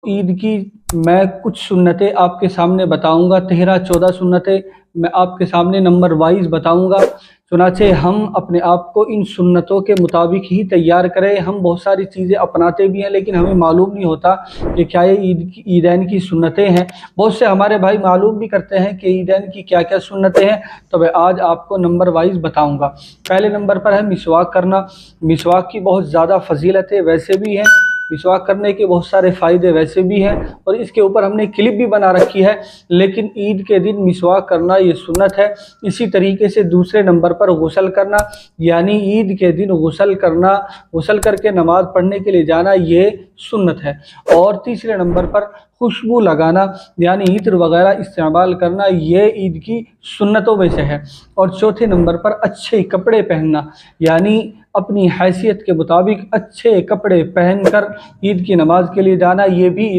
عید کی میں کچھ سنتیں آپ کے سامنے بتاؤں گا، 13-14 سنتیں میں آپ کے سامنے نمبر وائز بتاؤں گا۔ چنانچہ ہم اپنے آپ کو ان سنتوں کے مطابق ہی تیار کریں۔ ہم بہت ساری چیزیں اپناتے بھی ہیں لیکن ہمیں معلوم نہیں ہوتا کہ کیا یہ عیدین کی سنتیں ہیں۔ بہت سے ہمارے بھائی معلوم بھی کرتے ہیں کہ عیدین کی کیا کیا سنتیں ہیں، تو میں آج آپ کو نمبر وائز بتاؤں گا۔ پہلے نمبر پر ہے مسواک کرنا۔ مسواک کی بہت زیادہ فضیلتیں ویسے بھی ہیں، مسواک کرنے کے بہت سارے فائدے ویسے بھی ہیں، اور اس کے اوپر ہم نے کلپ بھی بنا رکھی ہے، لیکن عید کے دن مسواک کرنا یہ سنت ہے۔ اسی طریقے سے دوسرے نمبر پر غسل کرنا، یعنی عید کے دن غسل کرنا، غسل کر کے نماز پڑھنے کے لیے جانا، یہ سنت ہے۔ اور تیسرے نمبر پر خوشبو لگانا یعنی عطر وغیرہ استعمال کرنا، یہ عید کی سنتوں میں سے ہے۔ اور چوتھے نمبر پر اچھے کپڑے پہننا، یعنی اپنی حیثیت کے مطابق اچھے کپڑے پہن کر عید کی نماز کے لیے جانا، یہ بھی